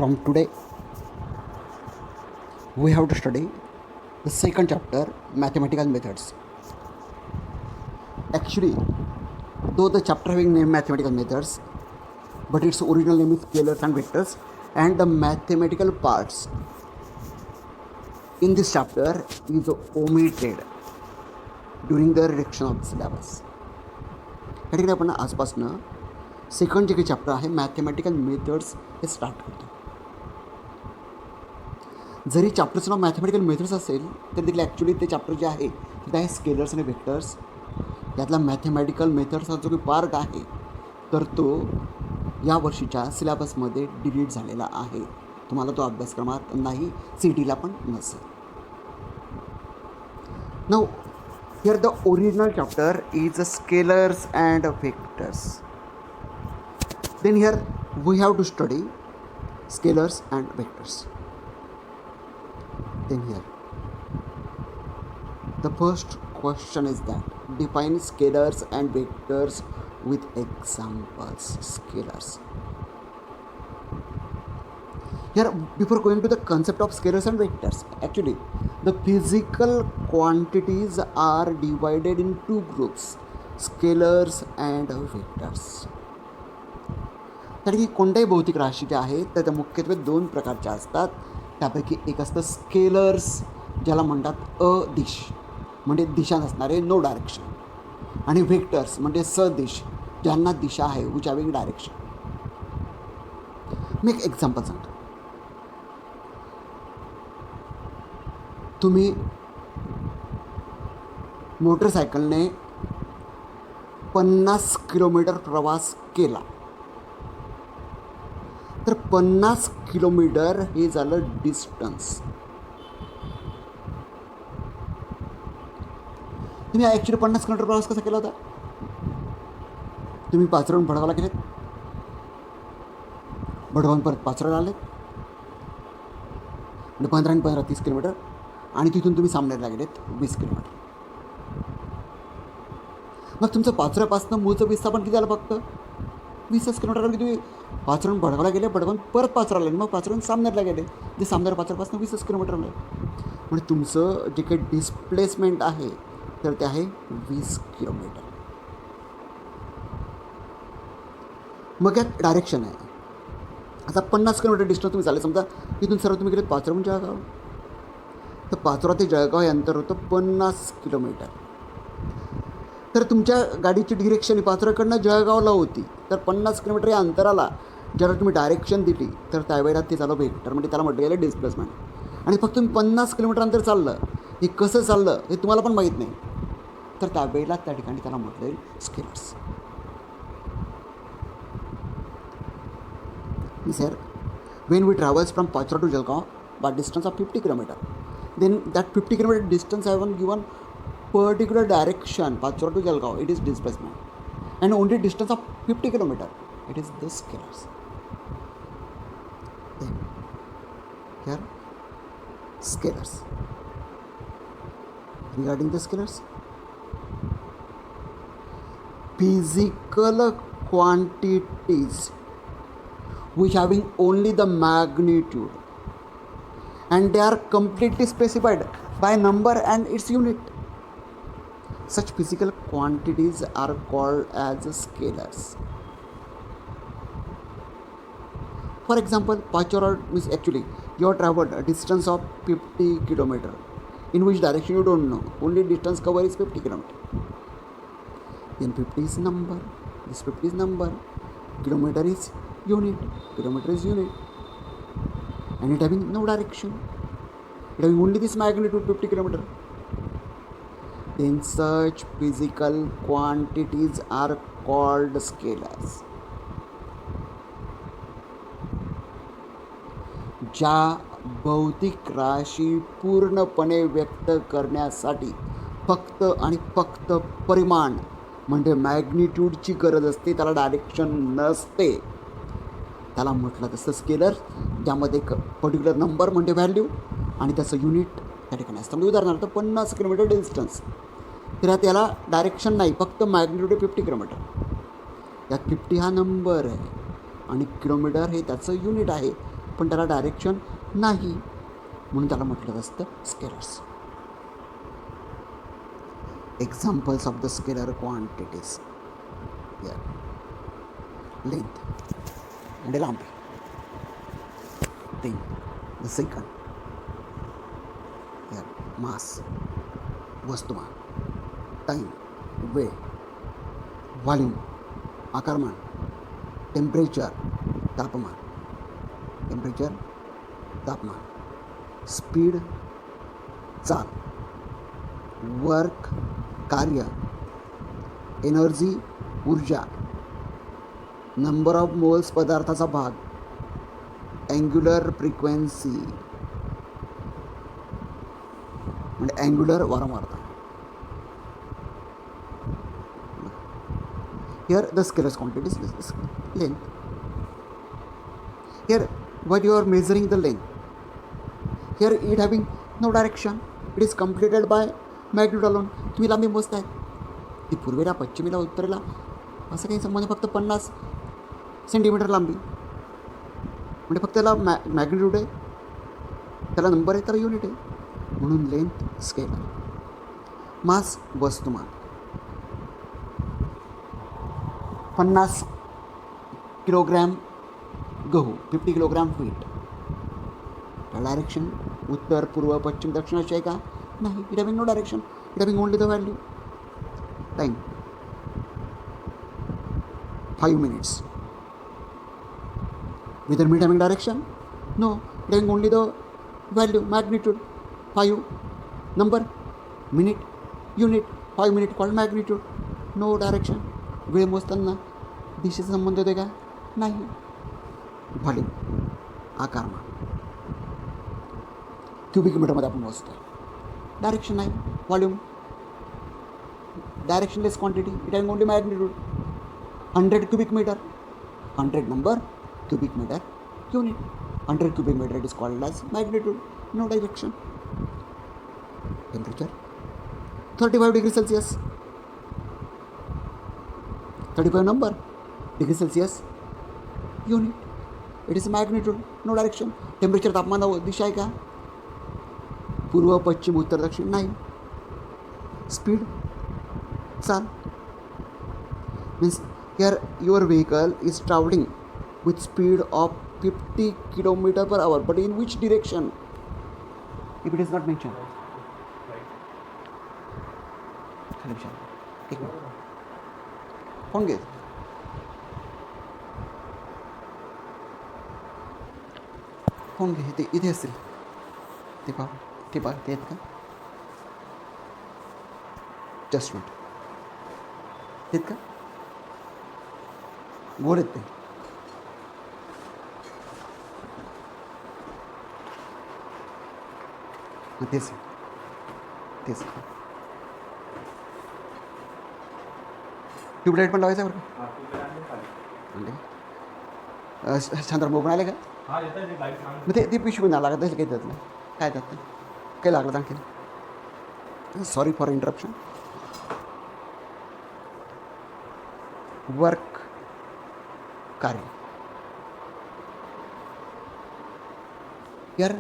From today, we have to study the second chapter, mathematical methods. Actually, though the chapter having name mathematical methods, but its original name is scalars and vectors, and the mathematical parts in this chapter is omitted during the reduction of the syllabus. या ठिकाणी आपण आजपासनं second जे काही chapter आहे mathematical methods हे start करतो. जरी चॅप्टरचं नाव मॅथमॅटिकल मेथड्स असेल तरी देखील ॲक्च्युली ते चॅप्टर जे आहे ते आहे स्केलर्स आणि व्हेक्टर्स. यातला मॅथमॅटिकल मेथड्सचा जो काही पार्ट आहे तर तो या वर्षीच्या सिलेबसमध्ये डिलीट झालेला आहे. तुम्हाला तो अभ्यासक्रमात नाही, सी टीला पण नसेल. Now here the original chapter is scalars and vectors. Then here we have to study scalars and vectors. Then here the first question is that define scalars and vectors with examples. Scalars. Here, before going to the concept of scalars and vectors, actually the physical quantities are divided in two groups, scalars and vectors. कारण की कोणत्याही भौतिक राशी ज्या आहेत त्या त्या मुख्यत्वे दोन प्रकारच्या असतात. त्यापैकी एक असतं स्केलर्स, ज्याला म्हणतात अदिश म्हणजे दिशा नसणारे, नो डायरेक्शन, आणि व्हेक्टर्स म्हणजे सदिश, ज्यांना दिशा आहे, विच हॅविंग डायरेक्शन. मी एक एक्झाम्पल सांगतो. तुम्ही मोटरसायकलने 50 किलोमीटर प्रवास केला तर 50 किलोमीटर हे झालं डिस्टन्स. तुम्ही ॲक्च्युली 50 किलोमीटर प्रवास कसा केला होता? तुम्ही पाचरवून भडगावला गेलेत, भडगावून परत पाचरला आलेत, म्हणजे 15 आणि 15 30 किलोमीटर, आणि तिथून तुम्ही सामनेरला गेलेत 20 किलोमीटर. मग तुमचं पाचऱ्यापासून मूळचं विस्थापन किती झालं? फक्त 20 किलोमीटर. तुम्ही पाचरून भडगावला गेले, भडगावून परत पाचराला आले, मग पाचरून सामनेरला गेले, जे सामनेर पाचऱ्यापासून 20 किलोमीटर आलं. म्हणजे तुमचं जे काही डिस्प्लेसमेंट आहे तर ते आहे 20 किलोमीटर. मग यात डायरेक्शन आहे. आता 50 किलोमीटर डिस्टन्स तुम्ही चालले, समजा इथून सर्व तुम्ही गेले पाचरहून जळगाव, तर पाचोरा ते जळगाव हे अंतर होतं 50 किलोमीटर. तर तुमच्या गाडीची डिरेक्शन पाचोऱ्याकडनं जळगावला होती, तर 50 किलोमीटर या अंतराला ज्याला तुम्ही डायरेक्शन दिली तर त्यावेळेला ते झालं व्हेक्टर, म्हणजे त्याला म्हटलं गेलं डिस्प्लेसमेंट. आणि फक्त तुम्ही 50 किलोमीटर अंतर चाललं, हे कसं चाललं हे तुम्हाला पण माहीत नाही, तर त्यावेळेला त्या ठिकाणी त्याला म्हटलं येईल scalars. Sir, when we travels from Pachora to Jalgaon by distance of 50 kilometer, then that 50 kilometer distance I have given particular direction, Pachora to Jalgaon, it is displacement, and only distance of 50 kilometer, it is the scalars. Then here scalars. Regarding the scalars, physical quantities which having only the magnitude and they are completely specified by number and its unit. Such physical quantities are called as scalars. For example, Pachora means actually you have traveled a distance of 50 kilometer. In which direction you don't know, only distance cover is 50 kilometer. Then 50 is number, this 50 is number, kilometer is unit, kilometer is unit, and it having no direction, it having only this magnitude 50 kilometer. Then such physical quantities are called scalars. ज्या भौतिक राशी पूर्णपणे व्यक्त करण्यासाठी फक्त आणि फक्त परिमाण म्हणजे मॅग्निट्यूडची गरज असते, त्याला डायरेक्शन नसते, त्याला म्हटलं तसं स्केलर, ज्यामध्ये एक पर्टिक्युलर नंबर म्हणजे व्हॅल्यू आणि त्याचं युनिट त्या ठिकाणी असतं. म्हणजे उदाहरणार्थ 50 किलोमीटर डिस्टन्स, तर त्याला डायरेक्शन नाही, फक्त मॅग्निट्यूड 50 किलोमीटर. यात 50 हा नंबर आहे आणि किलोमीटर हे त्याचं युनिट आहे. पण त्याला डायरेक्शन नाही, म्हणून त्याला म्हटलं असतं scalars. Examples of the scalar quantities, length म्हणजे लांबी, दिन द सेकंड, मास वस्तुमान, टाईम वेळ, व्हॉल्यूम आकारमान, टेम्परेचर तापमान, टेम्परेचर तापमान, स्पीड चाल, वर्क कार्य, एनर्जी ऊर्जा, नंबर ऑफ मोल्स पदार्थाचा भाग, अँग्युलर फ्रिक्वेन्सी म्हणजे अँग्युलर वारंवारता. Here the scalar quantities is length. Here what you are measuring the length. Here it having no direction. It is completed by magnitude alone. तुम्ही लांबी मोजताय, ती पूर्वेला पश्चिमेला उत्तरेला असं काही संबंध, फक्त 50 सेंटीमीटर लांबी म्हणजे फक्त त्याला मॅग्निट्यूड आहे, त्याला नंबर आहे, त्याला युनिट आहे, म्हणून लेंथ स्केलर. मास वस्तुमान 50 किलोग्रॅम गहू, 50 किलोग्रॅम व्हीट. डायरेक्शन उत्तर पूर्व पश्चिम दक्षिण अशी आहे का? नाही. It having no direction, it having only the value. Time 5 minutes. Whether it having direction? No, it having only the value, magnitude 5. Number, minute, unit, 5 minute called magnitude. No direction. वेळ मोजताना दिशेचा संबंध होते का? नाही. व्हॉल्यूम आकारमान cubic मीटरमध्ये आपण मोजतो, डायरेक्शन नाही. Volume directionless quantity, it having only magnitude. 100 cubic meter, 100 number, cubic meter unit, 100 cubic meter it is called as magnitude, no direction. Temperature 35 degrees Celsius, 35 number degree Celsius unit, it is magnitude, no direction. Temperature तापमान दिशा आहे का? पूर्व पश्चिम उत्तर दक्षिण नाही. Speed चाल means here your vehicle is traveling with speed of 50 km per hour, but in which direction? If it is not mentioned. एक मिनिट, फोन घे. फोन घे, ते इथे असतील, ते पहा, ते पहा, ते आहेत का? जस्ट मिनिट, ते आहेत का? गोड आहेत ते. तेच तेच ट्यूबलाईट पण लावायचं बरं का? म्हणजे चंद्रभाऊ पण आले का? मग ते पिशवी नाही लागत असेल काही त्यातलं, काय त्यात काही लागलं आणखी? Sorry for interruption. वर्क कार्य. Here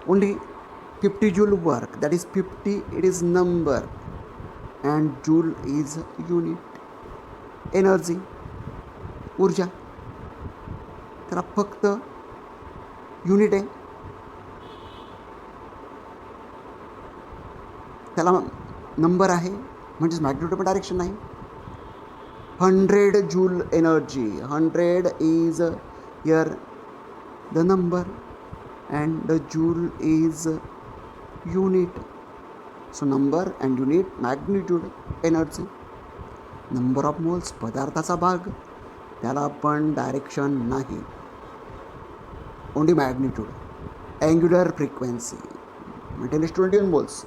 only 50 joule work, that is 50 it is number and joule is unit. Energy ऊर्जा, त्याला फक्त युनिट आहे, त्याला नंबर आहे, म्हणजेच मॅग्निट्यूड पण डायरेक्शन नाही. 100 joule energy, 100 is here the number and the joule is unit. So number and unit, magnitude, energy. Number of moles पदार्थाचा भाग, त्याला पण डायरेक्शन नाही, ओनली मॅग्निट्यूड. अँग्युलर फ्रिक्वेन्सी म्हणजे 21 moles,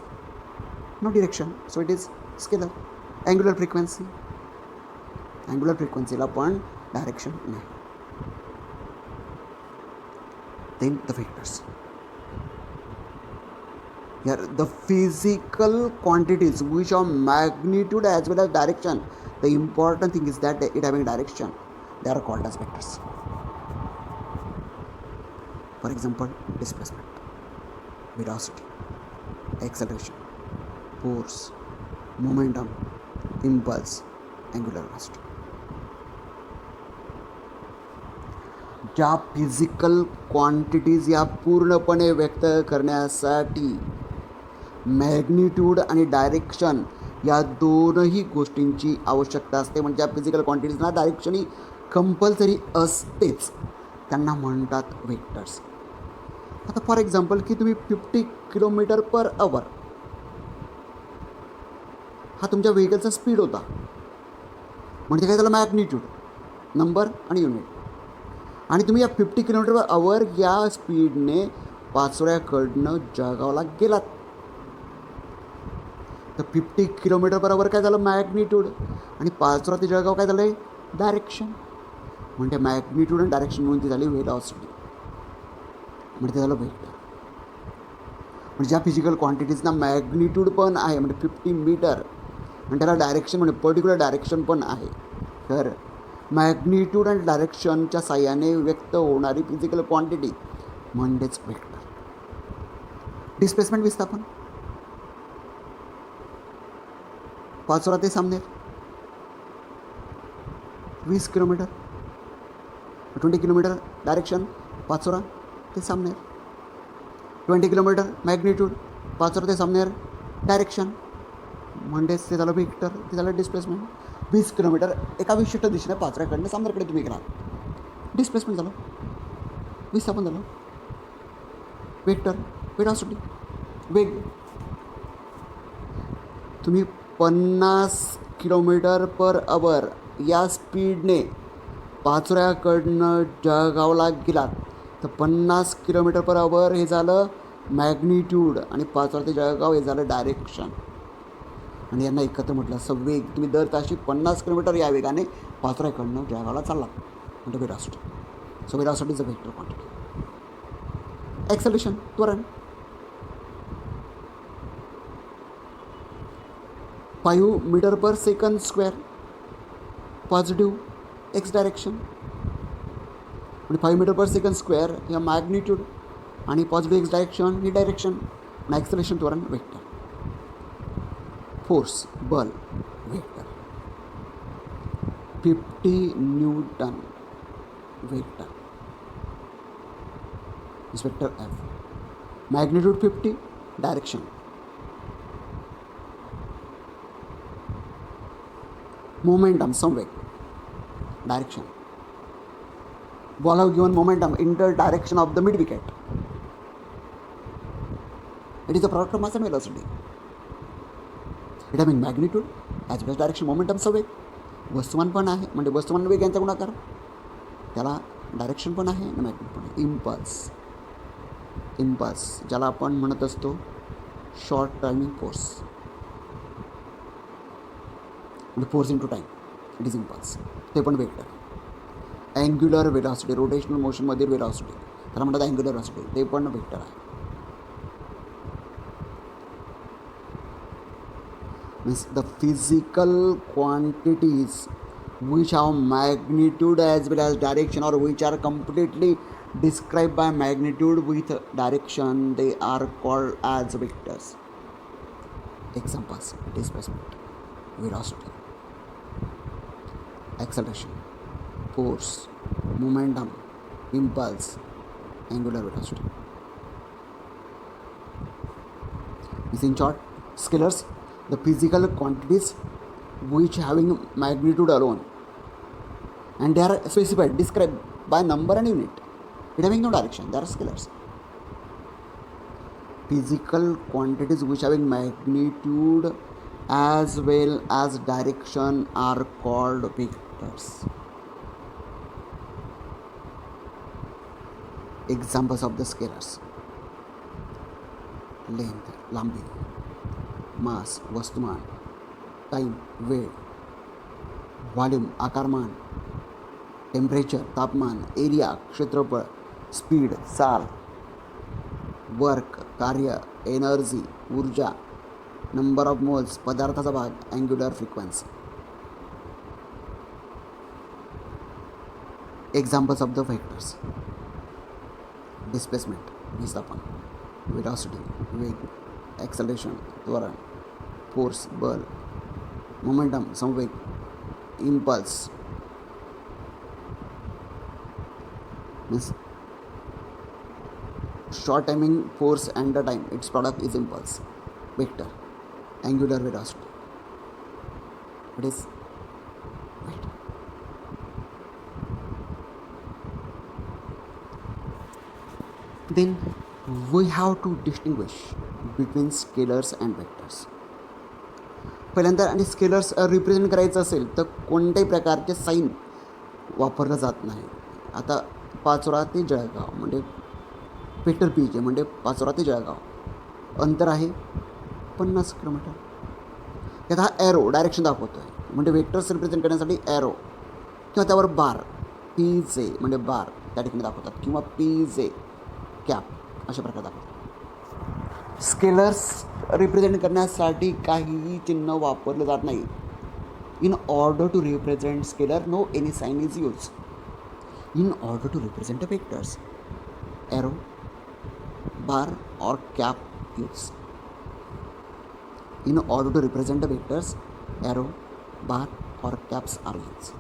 no direction, so it is scalar. Angular frequency, angular फ्रिक्वेन्सीला पण direction नाही. Then the vectors. Here the physical quantities which are magnitude as well as direction, the important thing is that it having direction, they are called as vectors. For example displacement, velocity, acceleration, force, momentum, impulse, angular velocity. ज्या physical quantities या पूर्णपणे व्यक्त करण्यासाठी magnitude आणि direction या दोनही गोष्टींची आवश्यकता असते, म्हणजे ज्या फिजिकल क्वांटिटीजना डायरेक्शन ही कंपल्सरी असतेच, त्यांना म्हणतात वेक्टर्स. आता फॉर एक्झाम्पल की तुम्ही 50 km/h हा तुमच्या व्हेकलचा स्पीड होता, म्हणजे काय झालं, मॅग्निट्यूड, नंबर आणि युनिट. आणि तुम्ही या 50 km/h या स्पीडने पाचोऱ्याकडनं जळगावला गेलात, तर 50 km/h काय झालं, मॅग्निट्यूड, आणि पाचोरा ते जळगाव काय झालं आहे, डायरेक्शन. म्हणजे मॅग्निट्यूड आणि डायरेक्शन म्हणून ती झाली व्हेलॉसिटी, म्हणजे ते झालं वेक्टर. म्हणजे ज्या फिजिकल क्वांटिटीजना मॅग्निट्यूड पण आहे, म्हणजे 50 मीटर, आणि त्याला डायरेक्शन म्हणजे पर्टिक्युलर डायरेक्शन पण आहे, तर मॅग्निट्यूड आणि डायरेक्शनच्या साह्याने व्यक्त होणारी फिजिकल क्वांटिटी म्हणजेच वेक्टर. डिस्प्लेसमेंट विस्थापन, पाचोरा ते सामनेर 20 km, 20 km डायरेक्शन, पाचोरा ते सामनेर, 20 km मॅग्निट्यूड, पाचोरा ते सामनेर डायरेक्शन, म्हणजेच ते झालं वेक्टर, ते झालं डिस्प्लेसमेंट. 20 km एका विशिष्ट दिशेने पाचोऱ्याकडनं सामनेरकडे तुम्ही गेला, डिस्प्लेसमेंट झालं, विस्थापन झालं, वेक्टर, वेलॉसिटी, वेग. तुम्ही 50 km/h या स्पीडने पाचोऱ्याकडनं जळगावला गेलात, तर 50 km/h हे झालं मॅग्निट्यूड, आणि पाचोरा ते जळगाव हे झालं डायरेक्शन, आणि यांना एकत्र म्हटलं असं वेग. तुम्ही दर ताशी 50 km या वेगाने पाचोऱ्याकडनं जळगावला चालला, म्हणजे velocity. So velocity is a vector quantity. Acceleration, त्वरण, 5 मीटर/सेकंद स्क्वेअर, पॉझिटिव्ह एक्स डायरेक्शन, म्हणजे 5 मीटर/सेकंद स्क्वेअर या मॅग्निट्यूड, आणि पॉझिटिव्ह एक्स डायरेक्शन ही डायरेक्शन, आणि ॲक्सेलरेशन त्वरण वेक्टर. फोर्स, बल, vector, 50 Newton, vector is vector F. Magnitude 50, direction, momentum, संवेग, direction. Ball have given momentum in the direction of the mid wicket. It is a product of mass and velocity. It having magnitude as well as direction, momentum, संवेग. वस्तुमान पण आहे, म्हणजे वस्तुमान वेग यांचा गुणाकार, त्याला डायरेक्शन पण आहे आणि मॅग्निट्यूड पण आहे. इम्पल्स, ज्याला आपण म्हणत असतो शॉर्ट टायमिंग फोर्स, म्हणजे force into time, it is impulse, ते पण वेक्टर. अँग्युलर वेलॉसिटी, रोटेशनल मोशनमधील वेलॉसिटी, त्याला म्हणतात अँग्युलर वेलॉसिटी, ते पण वेक्टर आहे. Means the physical quantities which have magnitude as well as direction, or which are completely described by magnitude with direction, they are called as vectors. Examples: displacement, velocity, acceleration, force, momentum, impulse, angular velocity. Is in short, scalars, the physical quantities which having magnitude alone, and they are specified, described by number and unit, it having no direction, they are scalars. Physical quantities which having magnitude as well as direction are called vectors. Examples of the scalars: length, लांबी, mass, वस्तुमान, time, वेळ, volume, आकारमान, temperature, तापमान, area, क्षेत्रफळ, speed, चाल, work, कार्य, energy, ऊर्जा, number of moles, पदार्थाचा भाग, angular frequency. Examples of the vectors: displacement विस्थापन, वेलॉसिटी वेग, ॲक्सलरेशन त्वरण, फोर्स बल, मोमेंटम संवेग, impulse means short timing force and the time its product is impulse. Vector, angular velocity, it is wait. Then we have to distinguish between scalars and vectors. पहिल्यांदा आणि scalars represent करायचं असेल तर कोणत्याही प्रकारचे sine वापरलं जात नाही. आता पाचोरा ते जळगाव म्हणजे वेक्टर पी जे म्हणजे पाचोरा ते जळगाव अंतर आहे 50 किलोमीटर. त्यात हा ॲरो डायरेक्शन दाखवतो आहे म्हणजे वेक्टर्स रिप्रेझेंट करण्यासाठी ॲरो किंवा त्यावर बार पी जे म्हणजे बार त्या ठिकाणी दाखवतात किंवा पी जे कॅप अशा प्रकारे दाखवतात. स्केलर्स रिप्रेझेंट करण्यासाठी काहीही चिन्ह वापरलं जात नाही. In order to represent scalar no any sign is use. In order to represent a vectors arrow, bar or cap use. In order to represent the vectors, arrow, bar or caps are used.